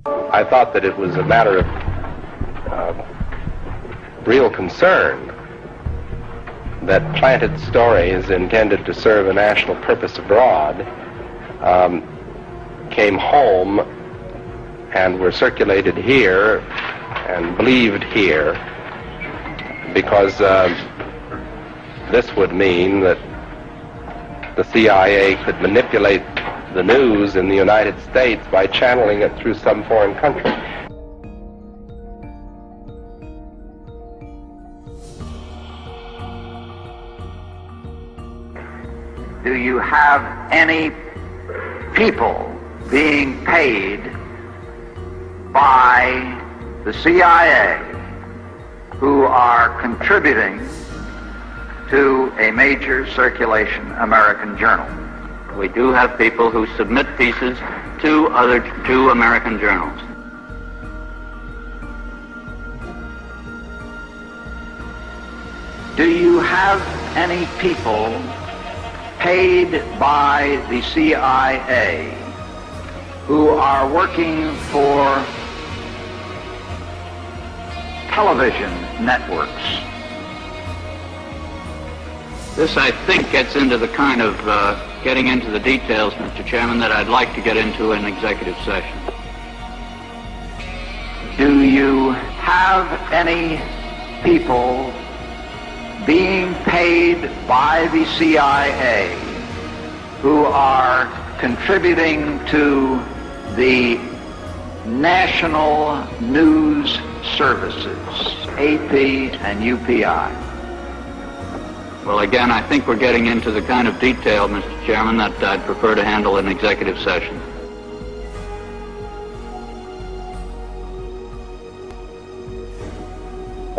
I thought that it was a matter of real concern that planted stories intended to serve a national purpose abroad came home and were circulated here and believed here, because this would mean that the CIA could manipulate the news in the United States by channeling it through some foreign country. Do you have any people being paid by the CIA who are contributing to a major circulation American journal? We do have people who submit pieces to two American journals. Do you have any people paid by the CIA who are working for television networks? This, I think, gets into the kind of getting into the details, Mr. Chairman, that I'd like to get into in executive session. Do you have any people being paid by the CIA who are contributing to the national news services, AP and UPI? Well, again, I think we're getting into the kind of detail, Mr. Chairman, that I'd prefer to handle in executive session.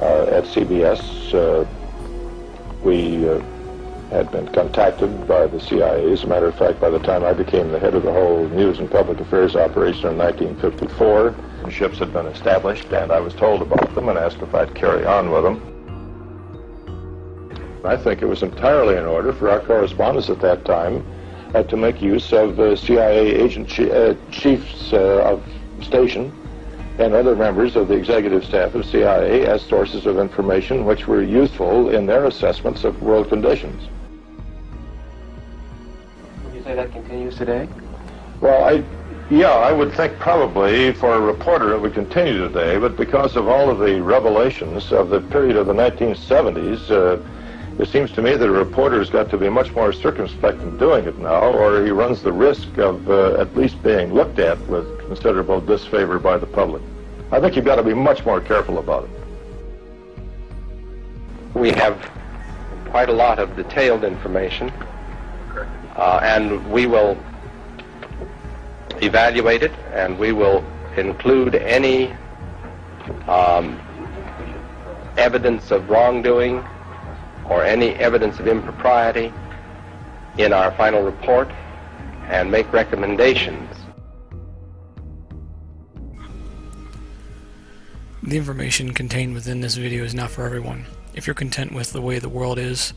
At CBS, we had been contacted by the CIA. As a matter of fact, by the time I became the head of the whole news and public affairs operation in 1954, ships had been established, and I was told about them and asked if I'd carry on with them. I think it was entirely in order for our correspondents at that time to make use of CIA agent chiefs of station and other members of the executive staff of CIA as sources of information which were useful in their assessments of world conditions. Would you say that continues today? Well, yeah, I would think probably for a reporter it would continue today, but because of all of the revelations of the period of the 1970s, it seems to me that a reporter's got to be much more circumspect in doing it now, or he runs the risk of at least being looked at with considerable disfavor by the public. I think you've got to be much more careful about it. We have quite a lot of detailed information, and we will evaluate it, and we will include any evidence of wrongdoing or any evidence of impropriety in our final report and make recommendations. The information contained within this video is not for everyone. If you're content with the way the world is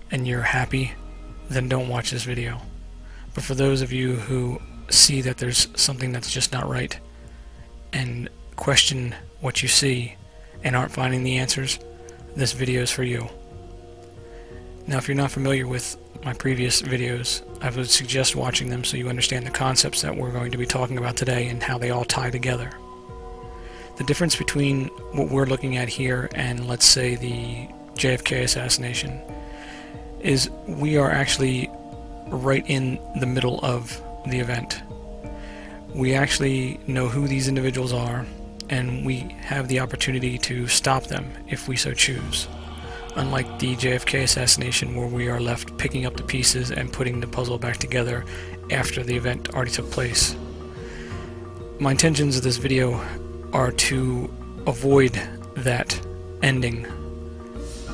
and you're happy, then don't watch this video. But for those of you who see that there's something that's just not right and question what you see and aren't finding the answers, this video is for you. Now, if you're not familiar with my previous videos, I would suggest watching them so you understand the concepts that we're going to be talking about today and how they all tie together. The difference between what we're looking at here and, let's say, the JFK assassination is we are actually right in the middle of the event. We actually know who these individuals are, and we have the opportunity to stop them if we so choose. Unlike the JFK assassination, where we are left picking up the pieces and putting the puzzle back together after the event already took place. My intentions of this video are to avoid that ending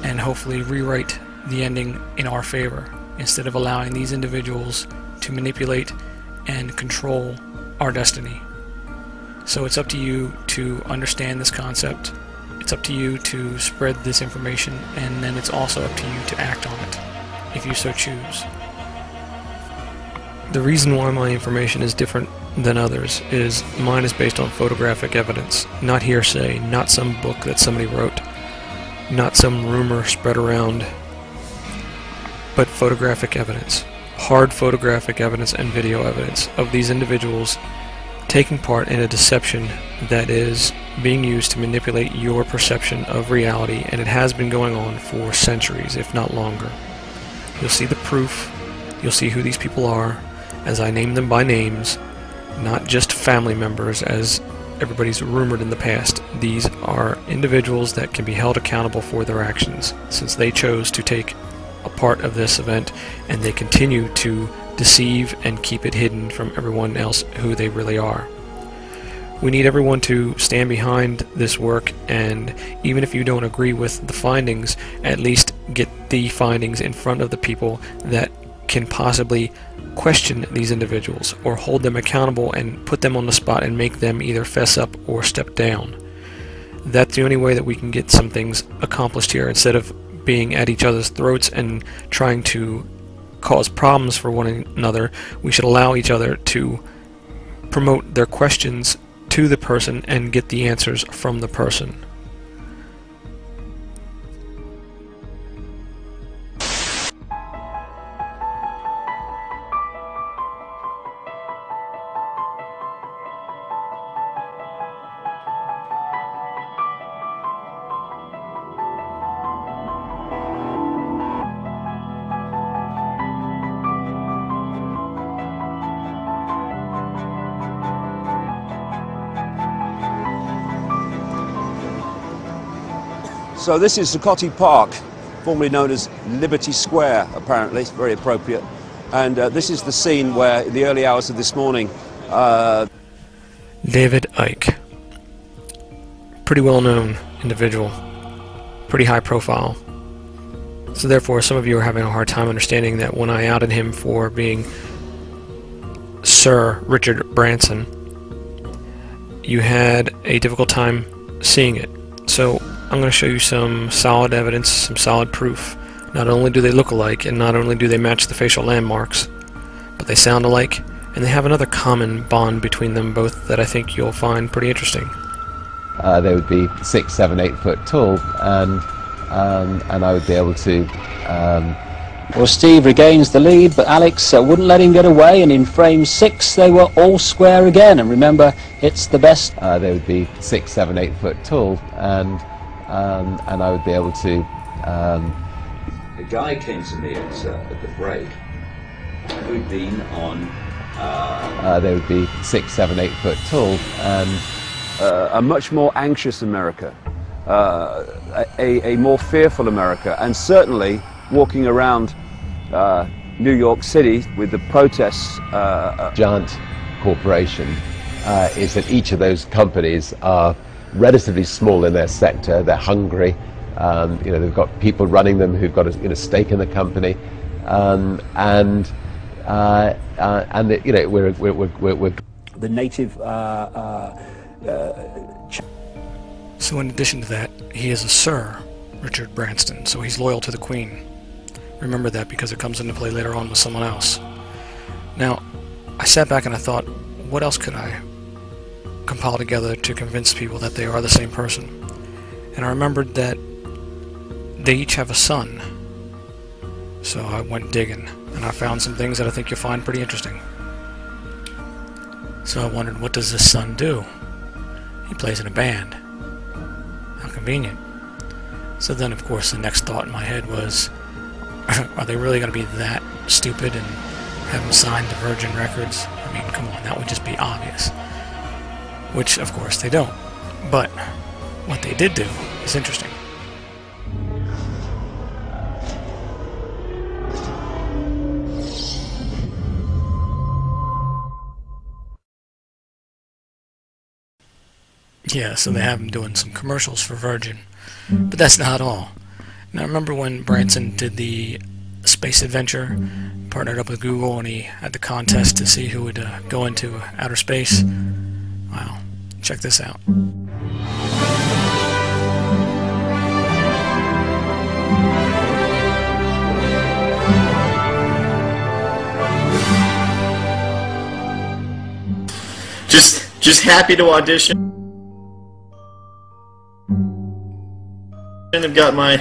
and hopefully rewrite the ending in our favor instead of allowing these individuals to manipulate and control our destiny. So it's up to you to understand this concept. It's up to you to spread this information, and then it's also up to you to act on it if you so choose. The reason why my information is different than others is mine is based on photographic evidence, not hearsay, not some book that somebody wrote, not some rumor spread around, but photographic evidence, hard photographic evidence and video evidence of these individuals taking part in a deception that is being used to manipulate your perception of reality, and it has been going on for centuries, if not longer. You'll see the proof, you'll see who these people are, as I name them by names, not just family members as everybody's rumored in the past. These are individuals that can be held accountable for their actions, since they chose to take a part of this event, and they continue to deceive and keep it hidden from everyone else who they really are. We need everyone to stand behind this work, and even if you don't agree with the findings, at least get the findings in front of the people that can possibly question these individuals or hold them accountable and put them on the spot and make them either fess up or step down. That's the only way that we can get some things accomplished here, instead of being at each other's throats and trying to cause problems for one another. We should allow each other to promote their questions to the person and get the answers from the person. So this is Zuccotti Park, formerly known as Liberty Square, apparently. It's very appropriate. And this is the scene where, in the early hours of this morning... David Icke. Pretty well-known individual. Pretty high profile. So therefore, some of you are having a hard time understanding that when I outed him for being Sir Richard Branson, you had a difficult time seeing it. So I'm going to show you some solid evidence, some solid proof. Not only do they look alike, and not only do they match the facial landmarks, but they sound alike, and they have another common bond between them both that I think you'll find pretty interesting. They would be 6, 7, 8 foot tall, and I would be able to... Well, Steve regains the lead, but Alex wouldn't let him get away, and in frame 6 they were all square again, and remember, it's the best. They would be 6, 7, 8 foot tall, and I would be able to... A guy came to me at the break who'd been on... they would be 6, 7, 8 foot tall, and... a much more anxious America, a more fearful America, and certainly walking around New York City with the protests... Giant corporation is that each of those companies are relatively small in their sector. They're hungry. You know, they've got people running them who've got a stake in the company, and you know, we're the native. So in addition to that, he is a Sir Richard Branson, so he's loyal to the Queen. Remember that, because it comes into play later on with someone else. Now, I sat back and I thought, what else could I compile together to convince people that they are the same person? And I remembered that they each have a son. So I went digging, and I found some things that I think you'll find pretty interesting. So I wondered, what does this son do? He plays in a band. How convenient. So then, of course, the next thought in my head was, are they really going to be that stupid and have him signed to Virgin Records? I mean, come on, that would just be obvious. Which, of course, they don't. But what they did do is interesting. Yeah, so they have him doing some commercials for Virgin. But that's not all. Now, remember when Branson did the space adventure, partnered up with Google, and he had the contest to see who would go into outer space? Wow, check this out. just happy to audition. I've got my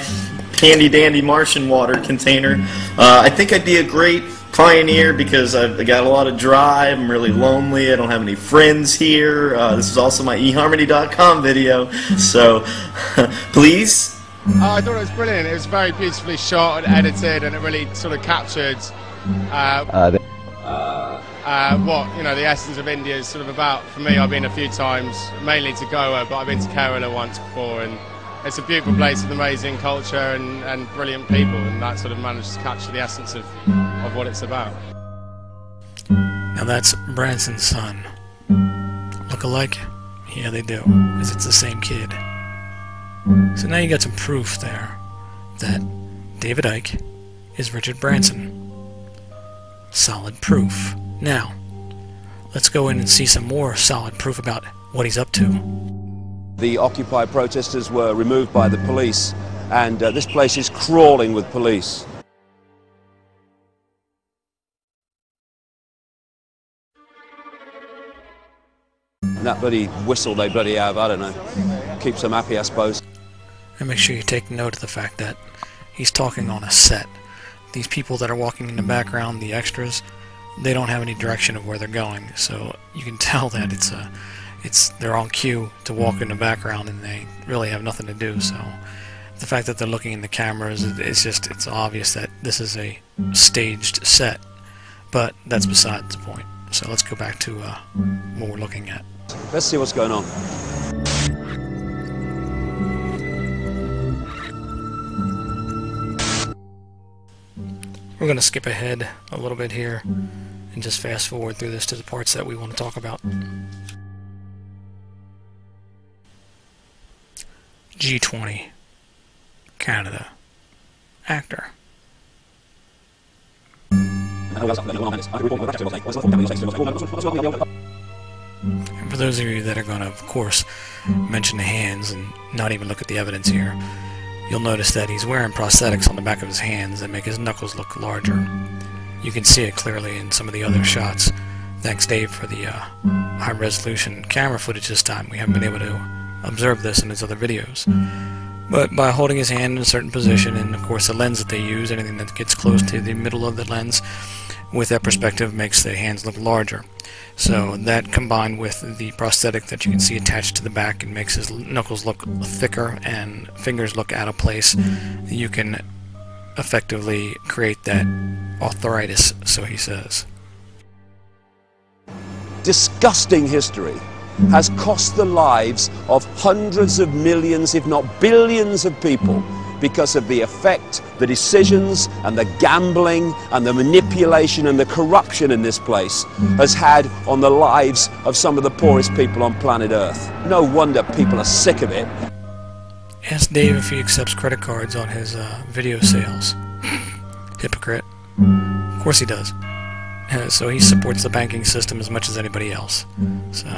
handy dandy Martian water container. I think I'd be a great pioneer because I've got a lot of drive. I'm really lonely. I don't have any friends here. This is also my eharmony.com video. So please. I thought it was brilliant. It was very beautifully shot and edited, and it really sort of captured what, you know, the essence of India is sort of about. For me, I've been a few times, mainly to Goa, but I've been to Kerala once before, and it's a beautiful place with amazing culture and brilliant people, and that sort of managed to capture the essence of what it's about. Now that's Branson's son. Look alike? Yeah, they do, because it's the same kid. So now you got some proof there that David Icke is Richard Branson. Solid proof. Now, let's go in and see some more solid proof about what he's up to. The Occupy protesters were removed by the police, and this place is crawling with police. And that bloody whistle they bloody have, I don't know, keeps them happy, I suppose. And make sure you take note of the fact that he's talking on a set. These people that are walking in the background, the extras, they don't have any direction of where they're going, so you can tell that they're on cue to walk in the background, and they really have nothing to do. So the fact that they're looking in the cameras, it's obvious that this is a staged set. But that's besides the point. So let's go back to what we're looking at. Let's see what's going on. We're going to skip ahead a little bit here and just fast forward through this to the parts that we want to talk about. G20, Canada, actor. And for those of you that are going to, of course, mention the hands and not even look at the evidence here, you'll notice that he's wearing prosthetics on the back of his hands that make his knuckles look larger. You can see it clearly in some of the other shots. Thanks, Dave, for the high-resolution camera footage this time. We haven't been able to observe this in his other videos. But by holding his hand in a certain position, and of course the lens that they use, anything that gets close to the middle of the lens, with that perspective makes the hands look larger. So that combined with the prosthetic that you can see attached to the back, and makes his knuckles look thicker and fingers look out of place. You can effectively create that arthritis, so he says. Disgusting history has cost the lives of hundreds of millions, if not billions of people, because of the effect the decisions and the gambling and the manipulation and the corruption in this place has had on the lives of some of the poorest people on planet Earth. No wonder people are sick of it. Ask Dave if he accepts credit cards on his video sales. Hypocrite. Of course he does. So he supports the banking system as much as anybody else. So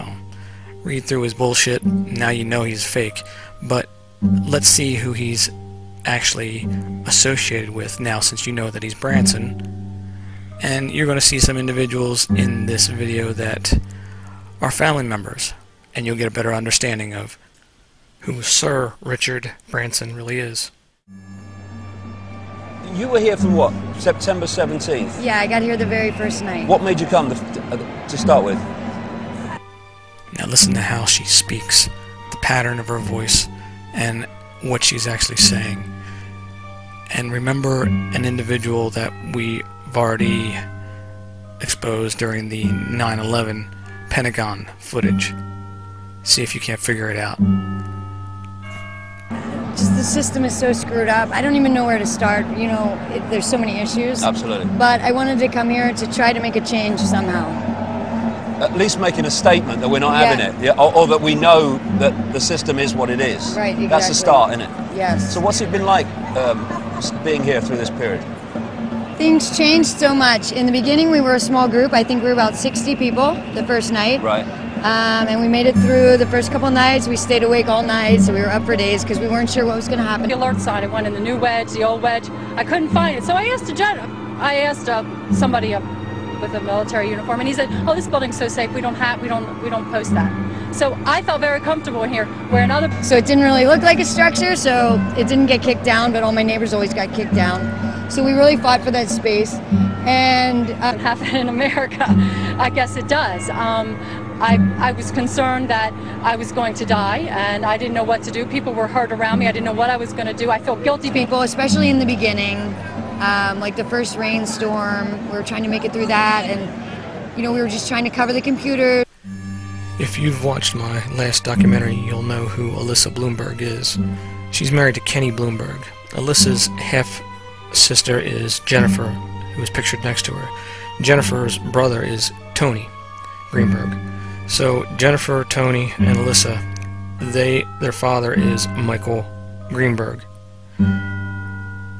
read through his bullshit. Now you know he's fake. But let's see who he's actually associated with now, since you know that he's Branson. And you're going to see some individuals in this video that are family members, and you'll get a better understanding of who Sir Richard Branson really is. You were here from what? September 17th? Yeah, I got here the very first night. What made you come to start with? Now listen to how she speaks, the pattern of her voice, and what she's actually saying. And remember an individual that we've already exposed during the 9/11 Pentagon footage. See if you can't figure it out. Just the system is so screwed up. I don't even know where to start. You know, there's so many issues. Absolutely. But I wanted to come here to try to make a change somehow. At least making a statement that we're not having it, yeah, or that we know that the system is what it is. Right, exactly. That's the start, isn't it? Yes. So what's it been like being here through this period? Things changed so much. In the beginning, we were a small group. I think we were about 60 people the first night. Right. And we made it through the first couple nights. We stayed awake all night, so we were up for days because we weren't sure what was going to happen. The alert sign, I went in the new wedge, the old wedge. I couldn't find it, so I asked somebody with a military uniform, and he said, "Oh, this building's so safe. We don't post that." So I felt very comfortable in here, where another. So it didn't really look like a structure, so it didn't get kicked down, but all my neighbors always got kicked down. So we really fought for that space, and happen in America. I guess it does. I was concerned that I was going to die, and I didn't know what to do. People were hurt around me. I didn't know what I was going to do. I felt guilty. People, especially in the beginning, like the first rainstorm, we were trying to make it through that, and we were just trying to cover the computer. If you've watched my last documentary, you'll know who Alyssa Bloomberg is. She's married to Kenny Bloomberg. Alyssa's half-sister is Jennifer, who is pictured next to her. Jennifer's brother is Tony Greenberg. So Jennifer, Tony, and Alyssa, their father is Michael Greenberg.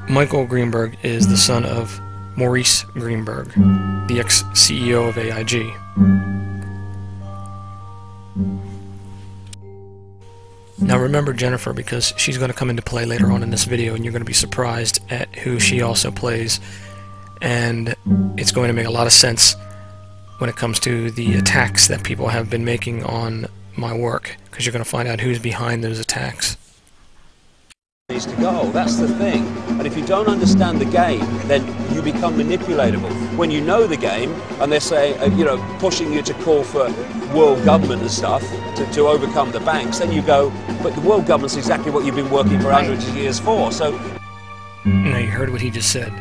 Michael Greenberg is the son of Maurice Greenberg, the ex-CEO of AIG. Now remember Jennifer, because she's going to come into play later on in this video, and you're going to be surprised at who she also plays, and it's going to make a lot of sense when it comes to the attacks that people have been making on my work, because you're going to find out who's behind those attacks. Needs to go. That's the thing. And if you don't understand the game, then you become manipulatable. When you know the game, and they're saying, pushing you to call for world government and stuff to overcome the banks, then you go, but the world government's exactly what you've been working for hundreds of years for. So, now you heard what he just said.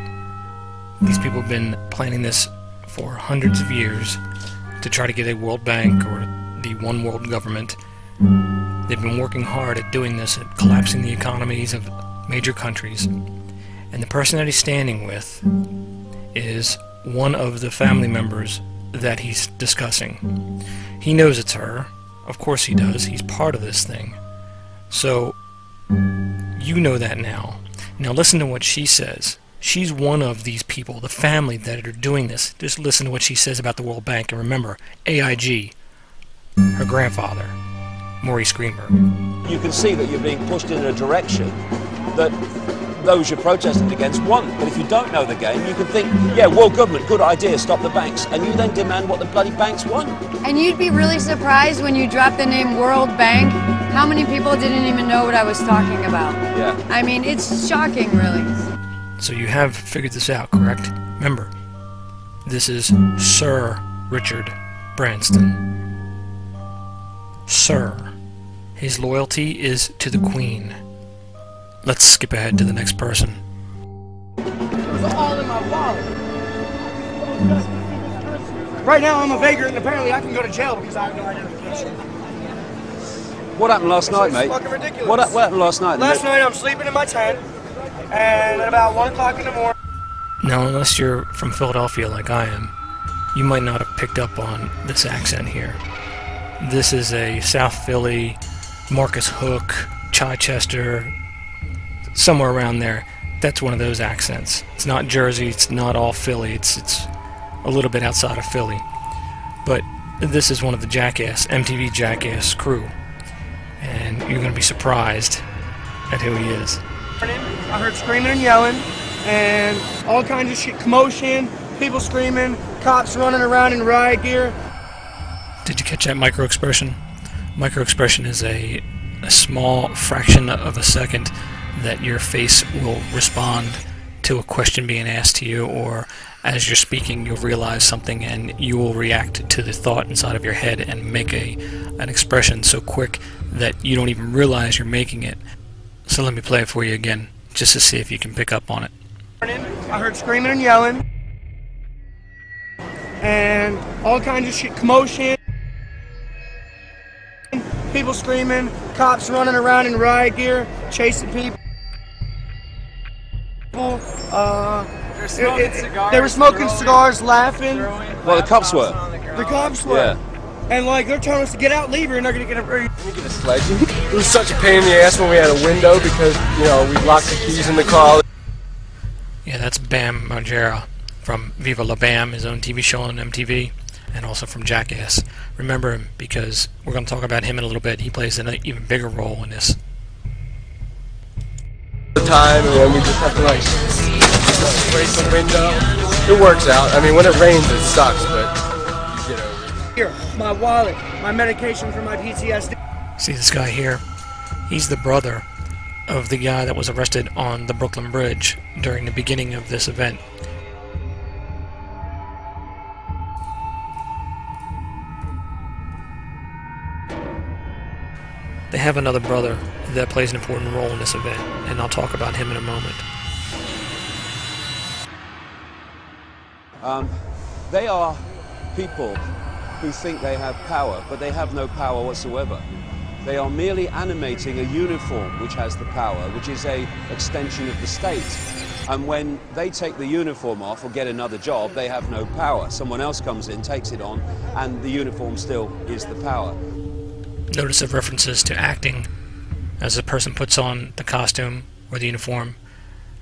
These people have been planning this for hundreds of years to try to get a World Bank or the one world government. They've been working hard at doing this, at collapsing the economies of major countries. And the person that he's standing with is one of the family members that he's discussing. He knows it's her. Of course he does. He's part of this thing. So, you know that now. Now listen to what she says. She's one of these people, the family that are doing this. Just listen to what she says about the World Bank. And remember, AIG, her grandfather, Maurice Greenberg. you can see that you're being pushed in a direction that those you're protesting against want. But if you don't know the game, you can think, yeah, world government, good idea, stop the banks. And you then demand what the bloody banks want. And you'd be really surprised when you drop the name World Bank, how many people didn't even know what I was talking about. Yeah. I mean, it's shocking, really. So you have figured this out, correct? Remember, this is Sir Richard Branson. Sir. His loyalty is to the Queen. Let's skip ahead to the next person. It was all in my wallet. Right now I'm a vagrant and apparently I can go to jail because I have no identification. What happened last night, mate? It's fucking ridiculous. What happened last night? Last night I'm sleeping in my tent and at about 1 o'clock in the morning. Now, unless you're from Philadelphia like I am, you might not have picked up on this accent here. This is a South Philly, Marcus Hook, Chichester, somewhere around there. That's one of those accents. It's not Jersey, it's not all Philly, it's a little bit outside of Philly. But this is one of the Jackass, MTV Jackass crew. And you're going to be surprised at who he is. I heard screaming and yelling and all kinds of shit, commotion, people screaming, cops running around in riot gear. Did you catch that micro-expression? Micro-expression is a small fraction of a second that your face will respond to a question being asked to you, or as you're speaking you'll realize something and you will react to the thought inside of your head and make an expression so quick that you don't even realize you're making it. So let me play it for you again, just to see if you can pick up on it. I heard screaming and yelling and all kinds of shit, commotion, people screaming, cops running around in riot gear, chasing people. They were smoking cigars, laughing. Well, the cops were. The cops were. Yeah. And like they're telling us to get out, leave here, and they're gonna get a. It was such a pain in the ass when we had a window because, you know, we locked the keys in the car. Yeah, that's Bam Margera from Viva La Bam, his own TV show on MTV, and also from Jackass. Remember him because we're going to talk about him in a little bit. He plays an even bigger role in this. The time, and then we just have to like break the window. It works out. I mean, when it rains, it sucks, but you get over it. Here, my wallet, my medication for my PTSD. See this guy here? He's the brother of the guy that was arrested on the Brooklyn Bridge during the beginning of this event. They have another brother that plays an important role in this event, and I'll talk about him in a moment. They are people who think they have power, but they have no power whatsoever. They are merely animating a uniform which has the power, which is an extension of the state. And when they take the uniform off or get another job, they have no power. Someone else comes in, takes it on, and the uniform still is the power. Notice the references to acting as a person puts on the costume or the uniform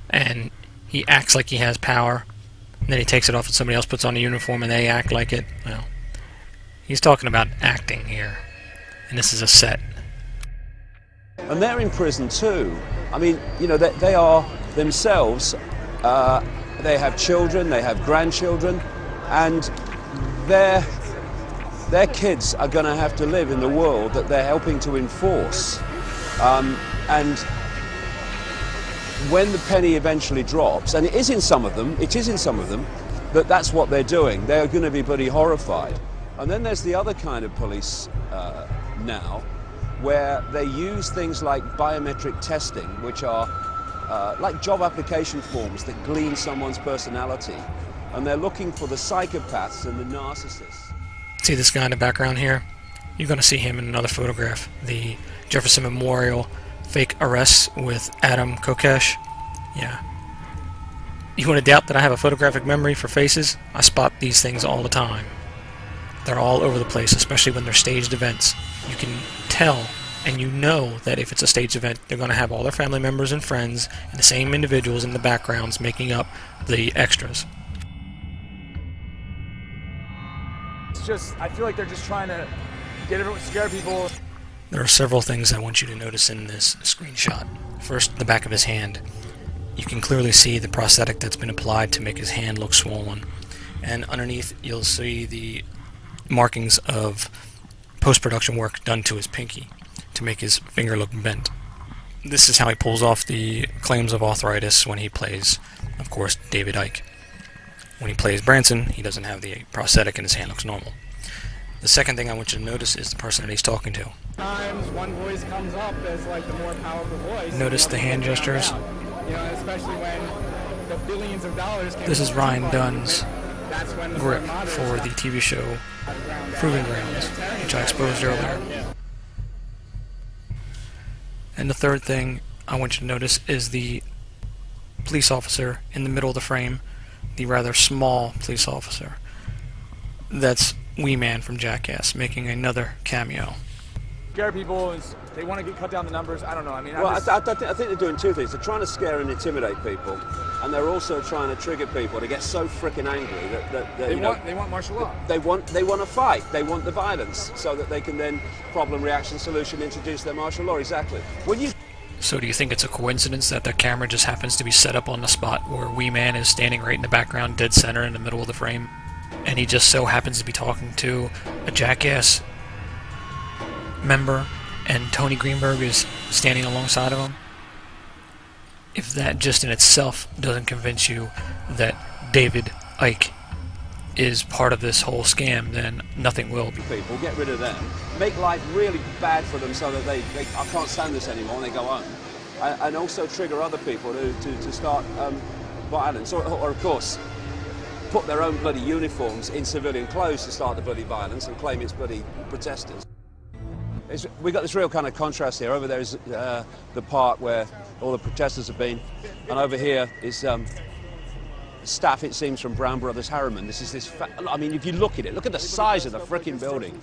and he acts like he has power, and then he takes it off and somebody else puts on the uniform and they act like it. Well, he's talking about acting here, and this is a set. And they're in prison too. I mean, you know, they are themselves, they have children, they have grandchildren, and their kids are going to have to live in the world that they're helping to enforce. And when the penny eventually drops, and it is in some of them, that that's what they're doing. They're going to be bloody horrified. And then there's the other kind of police now, where they use things like biometric testing, which are like job application forms that glean someone's personality. And they're looking for the psychopaths and the narcissists. See this guy in the background here? You're going to see him in another photograph. The Jefferson Memorial fake arrests with Adam Kokesh. Yeah. You want to doubt that I have a photographic memory for faces? I spot these things all the time. They're all over the place, especially when they're staged events. You can tell and you know that if it's a staged event, they're going to have all their family members and friends and the same individuals in the backgrounds making up the extras. It's just, I feel like they're just trying to get everyone, scare people. There are several things I want you to notice in this screenshot. First, the back of his hand. You can clearly see the prosthetic that's been applied to make his hand look swollen. And underneath, you'll see the markings of post-production work done to his pinky to make his finger look bent. This is how he pulls off the claims of arthritis when he plays, of course, David Icke. When he plays Branson, he doesn't have the prosthetic and his hand looks normal. The second thing I want you to notice is the person that he's talking to. Times one voice comes up as like the more powerful voice. Notice the hand gestures. You know, especially when the billions of dollars. This is Ryan Dunn's grip for the TV show Proving Grounds, which I exposed earlier. And the third thing I want you to notice is the police officer in the middle of the frame, the rather small police officer. That's Wee Man from Jackass making another cameo. Scare people, they want to cut down the numbers. I don't know. I mean, well, I think they're doing two things. They're trying to scare and intimidate people, and they're also trying to trigger people to get so freaking angry that they want martial law. They want to fight. They want the violence, so that they can then problem, reaction, solution, introduce their martial law. Exactly. So do you think it's a coincidence that the camera just happens to be set up on the spot where Wee Man is standing right in the background, dead center in the middle of the frame, and he just so happens to be talking to a Jackass member, and Tony Greenberg is standing alongside of him? If that just in itself doesn't convince you that David Icke is part of this whole scam, then nothing will. People, get rid of them, make life really bad for them so that they I can't stand this anymore and they go home, and also trigger other people to start violence, or of course put their own bloody uniforms in civilian clothes to start the bloody violence and claim it's bloody protesters. We've got this real kind of contrast here. Over there is the part where all the protesters have been, and over here is staff, it seems, from Brown Brothers Harriman. I mean, if you look at it, look at the size of the frickin' building.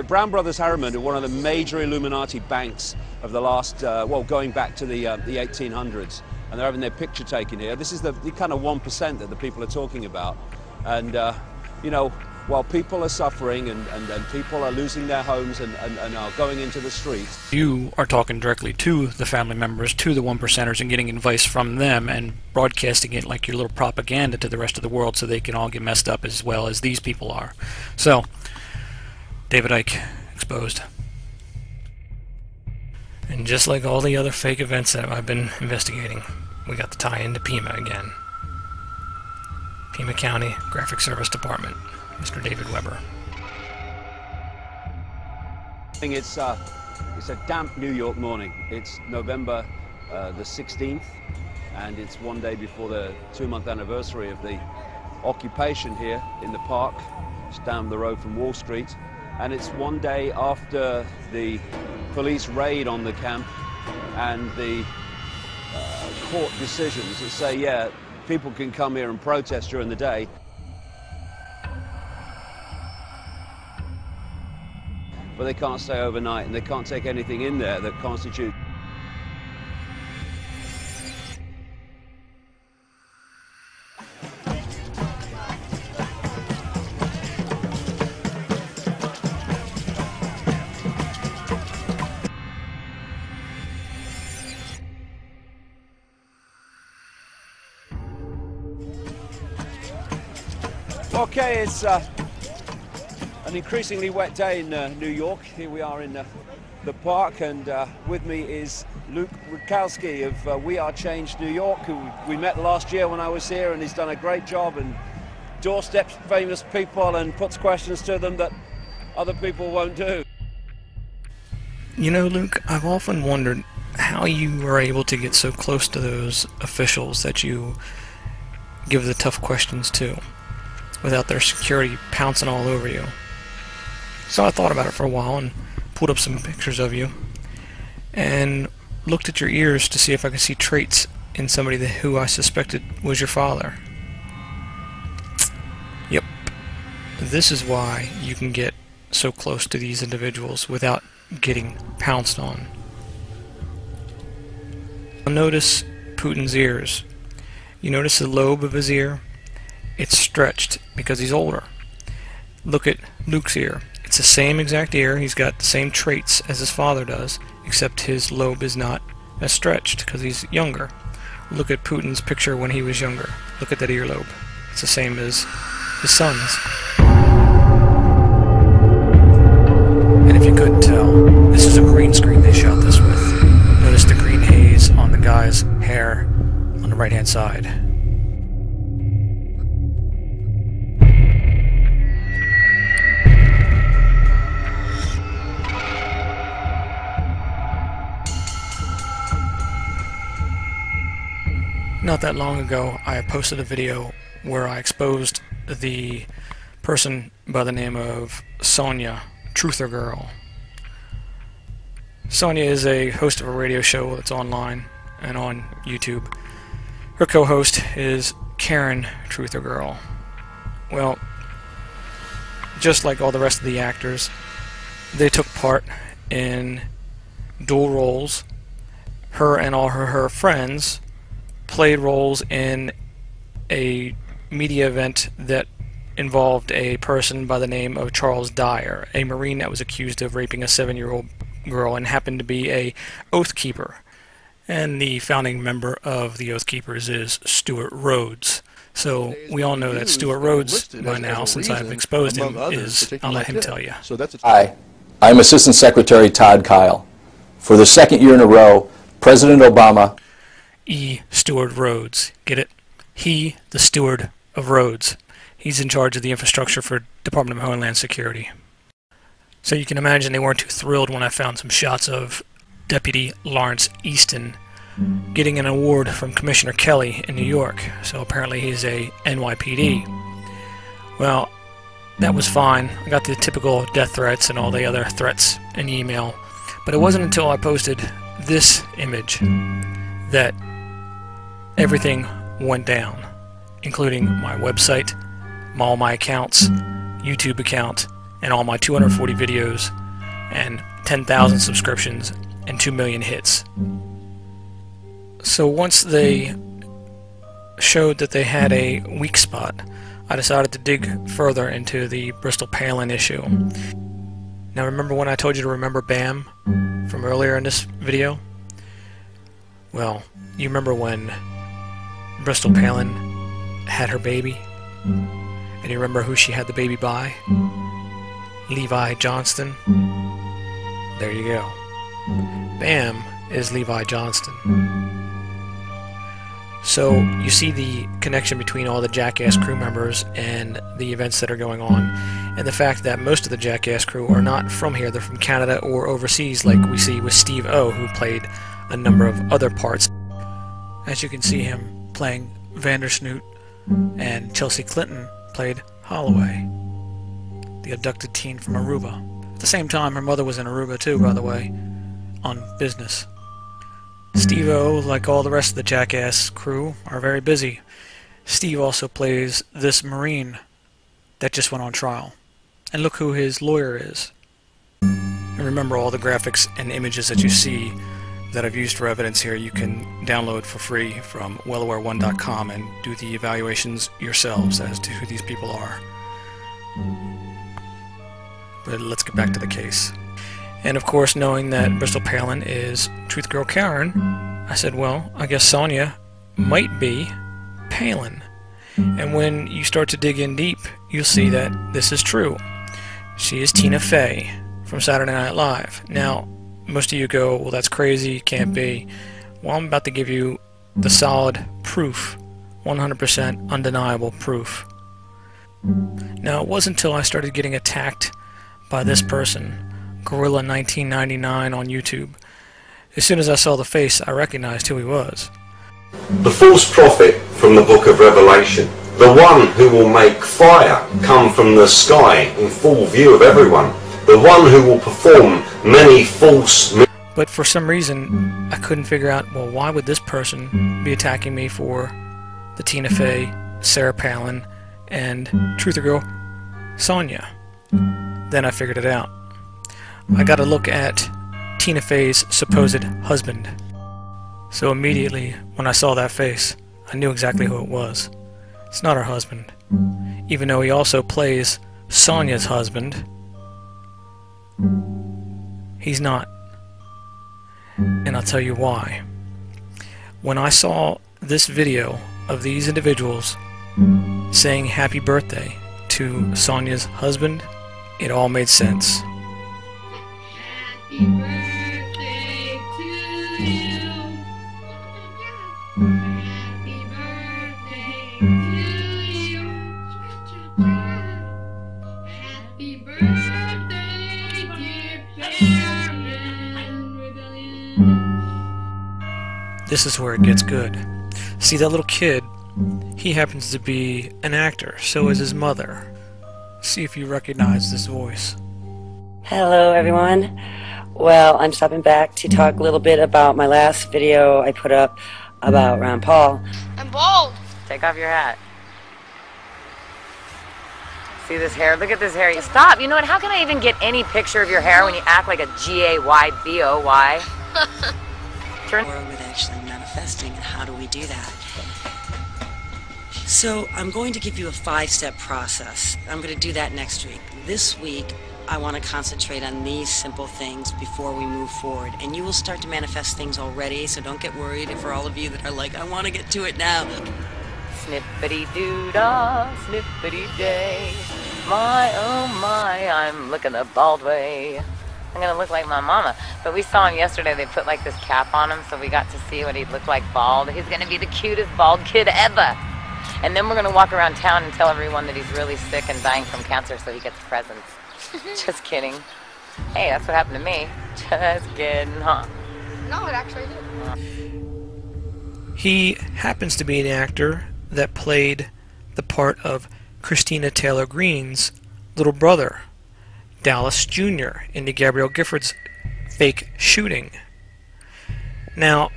Brown Brothers Harriman are one of the major Illuminati banks of the last, well, going back to the 1800s, and they're having their picture taken here. This is the kind of 1% that the people are talking about, and you know, while people are suffering and people are losing their homes and are going into the streets. You are talking directly to the family members, to the one percenters, and getting advice from them and broadcasting it like your little propaganda to the rest of the world so they can all get messed up as well as these people are. So, David Icke exposed. And just like all the other fake events that I've been investigating, we got the tie into Pima again. Pima County Graphic Service Department, Mr. David Weber. It's a damp New York morning. It's November the 16th, and it's one day before the 2-month anniversary of the occupation here in the park. It's down the road from Wall Street, and it's one day after the police raid on the camp and the court decisions that say, yeah, people can come here and protest during the day. But they can't stay overnight, and they can't take anything in there that constitutes. Okay, it's an increasingly wet day in New York. Here we are in the park, and with me is Luke Rukowski of We Are Change New York, who we met last year when I was here, and he's done a great job and doorsteps famous people and puts questions to them that other people won't do. You know, Luke, I've often wondered how you were able to get so close to those officials that you give the tough questions to without their security pouncing all over you. So I thought about it for a while and pulled up some pictures of you and looked at your ears to see if I could see traits in somebody who I suspected was your father. Yep. This is why you can get so close to these individuals without getting pounced on. Notice Putin's ears. You notice the lobe of his ear? It's stretched because he's older. Look at Luke's ear. It's the same exact ear. He's got the same traits as his father does, except his lobe is not as stretched because he's younger. Look at Putin's picture when he was younger. Look at that earlobe. It's the same as his son's. And if you couldn't tell, this is a green screen they shot this with. Notice the green haze on the guy's hair on the right-hand side. Not that long ago, I posted a video where I exposed the person by the name of Sonia, Truther Girl. Sonia is a host of a radio show that's online and on YouTube. Her co-host is Karen Truther Girl. Well, just like all the rest of the actors, they took part in dual roles. Her and all her friends played roles in a media event that involved a person by the name of Charles Dyer, a Marine that was accused of raping a 7-year-old girl and happened to be a Oath Keeper. And the founding member of the Oath Keepers is Stuart Rhodes. So we all know that Stuart Rhodes by now, since I've exposed him, is, I'll let him tell you. Hi, I'm Assistant Secretary Todd Kyle. For the second year in a row, President Obama... E. Stuart Rhodes. Get it? He, the steward of Rhodes. He's in charge of the infrastructure for Department of Homeland Security. So you can imagine they weren't too thrilled when I found some shots of Deputy Lawrence Easton getting an award from Commissioner Kelly in New York. So apparently he's a NYPD. Well, that was fine. I got the typical death threats and all the other threats in email. But it wasn't until I posted this image that everything went down, including my website, all my accounts, YouTube account, and all my 240 videos, and 10,000 subscriptions, and 2 million hits. So once they showed that they had a weak spot, I decided to dig further into the Bristol Palin issue. Now remember when I told you to remember Bam from earlier in this video? Well, you remember when Bristol Palin had her baby? And you remember who she had the baby by? Levi Johnston. There you go. Bam is Levi Johnston. So you see the connection between all the Jackass crew members and the events that are going on, and the fact that most of the Jackass crew are not from here. They're from Canada or overseas, like we see with Steve O, who played a number of other parts. As you can see him playing Vandersnoot, and Chelsea Clinton played Holloway, the abducted teen from Aruba. At the same time, her mother was in Aruba too, by the way, on business. Steve O, like all the rest of the Jackass crew, are very busy. Steve also plays this Marine that just went on trial. And look who his lawyer is. And remember, all the graphics and images that you see that I've used for evidence here, you can download for free from wellaware1.com and do the evaluations yourselves as to who these people are. But let's get back to the case. And of course, knowing that Bristol Palin is Truth Girl Karen, I said, well, I guess Sonia might be Palin. And when you start to dig in deep, you'll see that this is true. She is Tina Fey from Saturday Night Live. Now, most of you go, well, that's crazy, can't be. Well, I'm about to give you the solid proof, 100% undeniable proof. Now, it wasn't until I started getting attacked by this person, Gorilla 1999 on YouTube. As soon as I saw the face, I recognized who he was. The false prophet from the book of Revelation, the one who will make fire come from the sky in full view of everyone, the one who will perform many false miracles. But for some reason, I couldn't figure out, well, why would this person be attacking me for the Tina Fey, Sarah Palin, and Truther Girl Sonia? Then I figured it out. I got a look at Tina Fey's supposed husband. So immediately, when I saw that face, I knew exactly who it was. It's not her husband. Even though he also plays Sonia's husband, he's not. And I'll tell you why. When I saw this video of these individuals saying happy birthday to Sonia's husband, it all made sense. Happy birthday to you. Happy birthday to you. Happy birthday, dear Karen Rebellion. This is where it gets good. See, that little kid, he happens to be an actor, so is his mother. See if you recognize this voice. Hello everyone. Well, I'm stopping back to talk a little bit about my last video I put up about Ron Paul. I'm bald. Take off your hat. See this hair? Look at this hair. Stop! You know what? How can I even get any picture of your hair when you act like a G-A-Y-B-O-Y? With actually manifesting, and how do we do that? So I'm going to give you a 5-step process. I'm going to do that next week. This week, I want to concentrate on these simple things before we move forward. And you will start to manifest things already, so don't get worried for all of you that are like, I want to get to it now. Snippity-doo-dah, snippity-day. My, oh my, I'm looking the bald way. I'm going to look like my mama. But we saw him yesterday. They put like this cap on him, so we got to see what he'd look like bald. He's going to be the cutest bald kid ever. And then we're going to walk around town and tell everyone that he's really sick and dying from cancer so he gets presents. Just kidding. Hey, that's what happened to me. Just kidding, huh? No, it actually did. He happens to be an actor that played the part of Christina Taylor Greene's little brother, Dallas Jr., in the Gabrielle Giffords fake shooting. Now,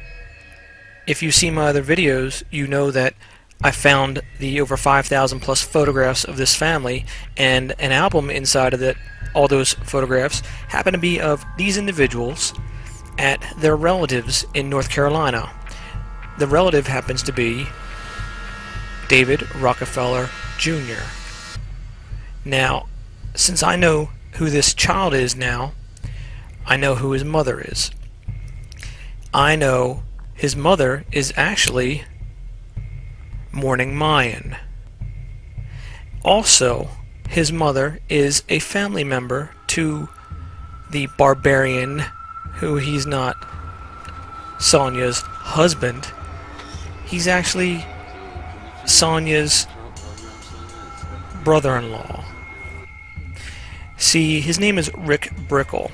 if you see my other videos, you know that I found the over 5,000 plus photographs of this family, and an album inside of it. All those photographs happen to be of these individuals at their relatives in North Carolina. The relative happens to be David Rockefeller Jr. Now, since I know who this child is now, I know who his mother is. I know his mother is actually Morning Mayan. Also, his mother is a family member to the Barbarian, who he's not Sonya's husband. He's actually Sonya's brother-in-law. See, his name is Rick Brickle.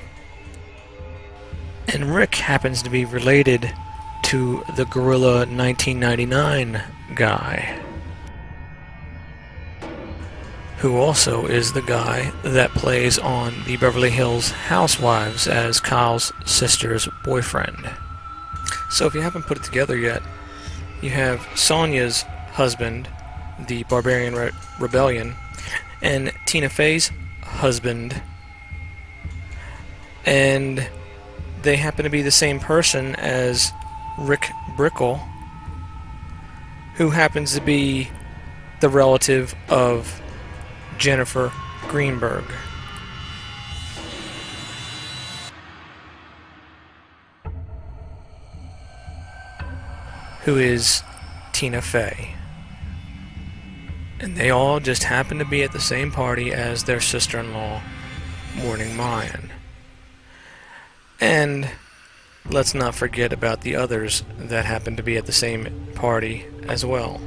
And Rick happens to be related to the Gorilla 1999 guy, who also is the guy that plays on the Beverly Hills Housewives as Kyle's sister's boyfriend. So if you haven't put it together yet, you have Sonya's husband, the Barbarian Rebellion, and Tina Fey's husband, and they happen to be the same person as Rick Brickle, who happens to be the relative of Jennifer Greenberg. Who is Tina Fey. And they all just happen to be at the same party as their sister-in-law, Morning Mayan. And let's not forget about the others that happen to be at the same party as well.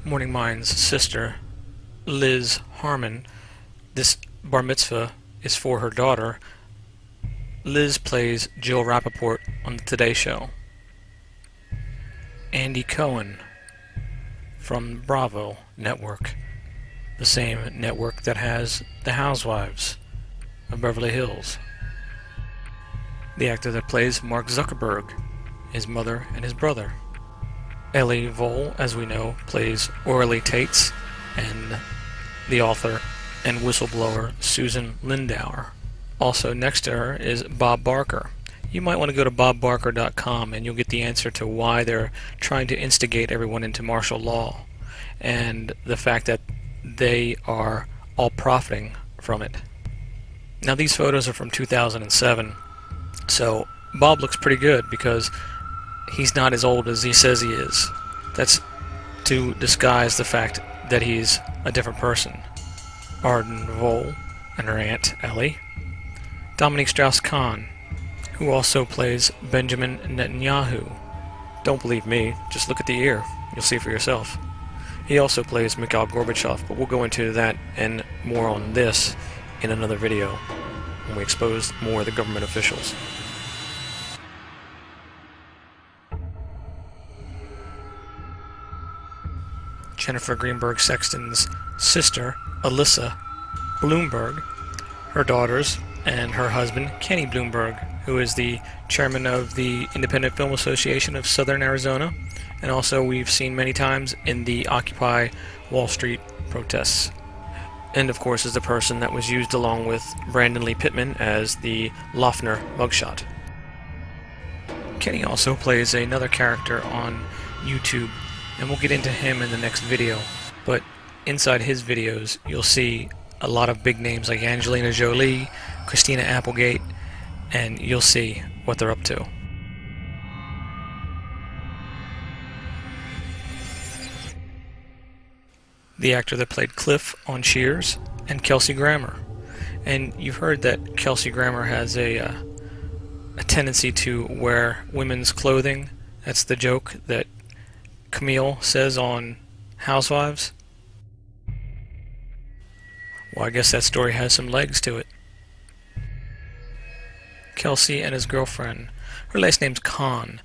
Morning Mayan's sister, Liz Harmon. This bar mitzvah is for her daughter. Liz plays Jill Rappaport on the Today Show. Andy Cohen from Bravo Network, the same network that has The Housewives of Beverly Hills. The actor that plays Mark Zuckerberg, his mother and his brother. Ellie Vole, as we know, plays Orly Tates, and the author and whistleblower Susan Lindauer. Also next to her is Bob Barker. You might want to go to bobbarker.com and you'll get the answer to why they're trying to instigate everyone into martial law and the fact that they are all profiting from it. Now these photos are from 2007, so Bob looks pretty good because he's not as old as he says he is. That's to disguise the fact that he's a different person. Arden Vole and her aunt Ellie. Dominique Strauss-Kahn, who also plays Benjamin Netanyahu. Don't believe me, just look at the ear. You'll see for yourself. He also plays Mikhail Gorbachev, but we'll go into that and more on this in another video when we expose more of the government officials. Jennifer Greenberg Sexton's sister, Alyssa Bloomberg, her daughters, and her husband, Kenny Bloomberg, who is the chairman of the Independent Film Association of Southern Arizona, and also we've seen many times in the Occupy Wall Street protests. And of course is the person that was used along with Brandon Lee Pittman as the Loeffner mugshot. Kenny also plays another character on YouTube, and we'll get into him in the next video, but inside his videos you'll see a lot of big names like Angelina Jolie, Christina Applegate, and you'll see what they're up to. The actor that played Cliff on Cheers, and Kelsey Grammer. And you've heard that Kelsey Grammer has a tendency to wear women's clothing. That's the joke that Camille says on Housewives. Well, I guess that story has some legs to it. Kelsey and his girlfriend. Her last name's Khan.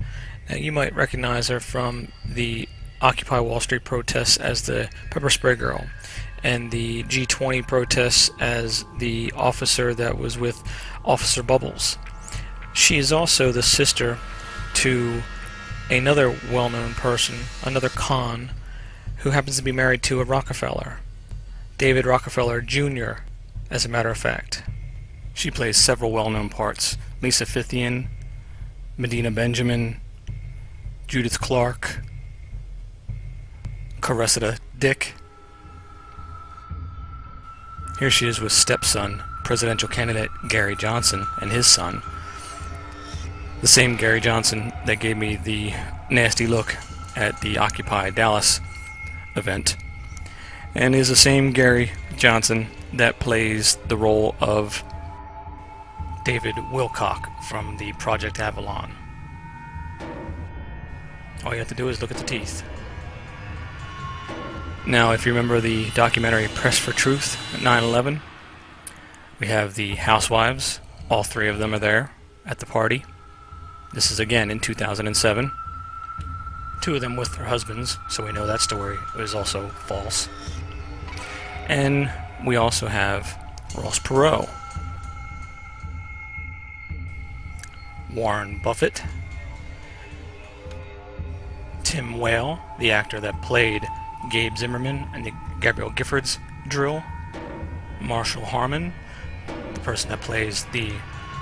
Now, you might recognize her from the Occupy Wall Street protests as the pepper spray girl, and the G20 protests as the officer that was with Officer Bubbles. She is also the sister to another well-known person, another Khan, who happens to be married to a Rockefeller. David Rockefeller Jr., as a matter of fact. She plays several well-known parts. Lisa Fithian, Medina Benjamin, Judith Clark, Cressida Dick. Here she is with stepson, presidential candidate Gary Johnson, and his son. The same Gary Johnson that gave me the nasty look at the Occupy Dallas event, and is the same Gary Johnson that plays the role of David Wilcock from the Project Avalon. All you have to do is look at the teeth. Now, if you remember the documentary Press for Truth at 9/11, we have the housewives. All three of them are there at the party. This is again in 2007. Two of them with their husbands, so we know that story is also false. And we also have Ross Perot, Warren Buffett, Tim Whale, the actor that played Gabe Zimmerman and the Gabrielle Giffords drill, Marshall Harmon, the person that plays the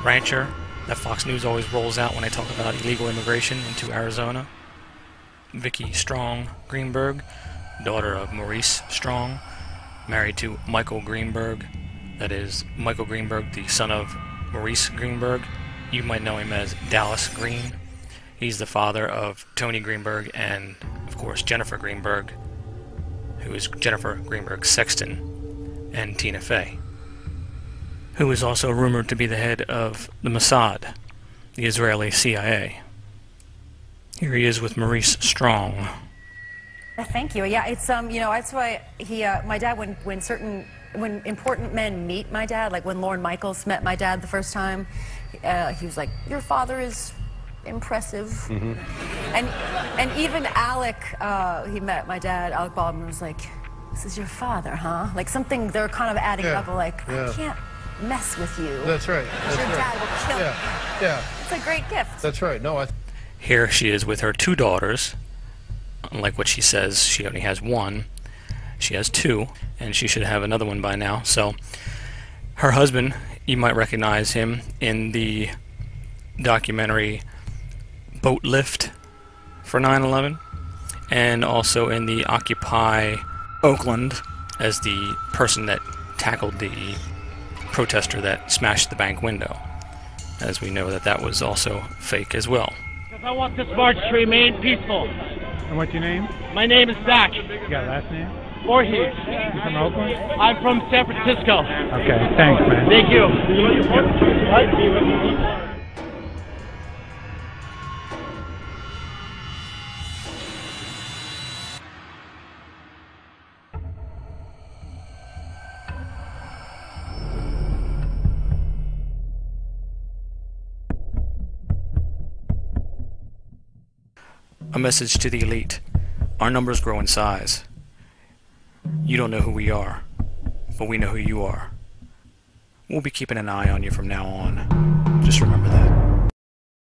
rancher that Fox News always rolls out when they talk about illegal immigration into Arizona, Vicki Strong Greenberg, daughter of Maurice Strong, married to Michael Greenberg, that is Michael Greenberg, the son of Maurice Greenberg. You might know him as Dallas Green. He's the father of Tony Greenberg and, of course, Jennifer Greenberg, who is Jennifer Greenberg Sexton, and Tina Fey, who is also rumored to be the head of the Mossad, the Israeli CIA. Here he is with Maurice Strong. Thank you. Yeah, it's you know, that's why my dad, when important men meet my dad, like when Lorne Michaels met my dad the first time, he was like, "Your father is impressive." Mm-hmm. And even Alec, he met my dad, Alec Baldwin, was like, "This is your father, huh?" Like something they're kind of adding up, like, "I can't mess with you." That's right. That's your right. dad will kill you. Yeah. It's a great gift. That's right. No, Here she is with her two daughters. Unlike what she says, she only has one. She has two, and she should have another one by now. So her husband, you might recognize him in the documentary Boat Lift for 9/11, and also in the Occupy Oakland as the person that tackled the protester that smashed the bank window, as we know that that was also fake as well. I want this march to remain peaceful. And what's your name? My name is Zach. You got a last name? Voorhees. You from Oakland? I'm from San Francisco. Okay, thanks, man. Thank you. A message to the elite. Our numbers grow in size. You don't know who we are, but we know who you are. We'll be keeping an eye on you from now on.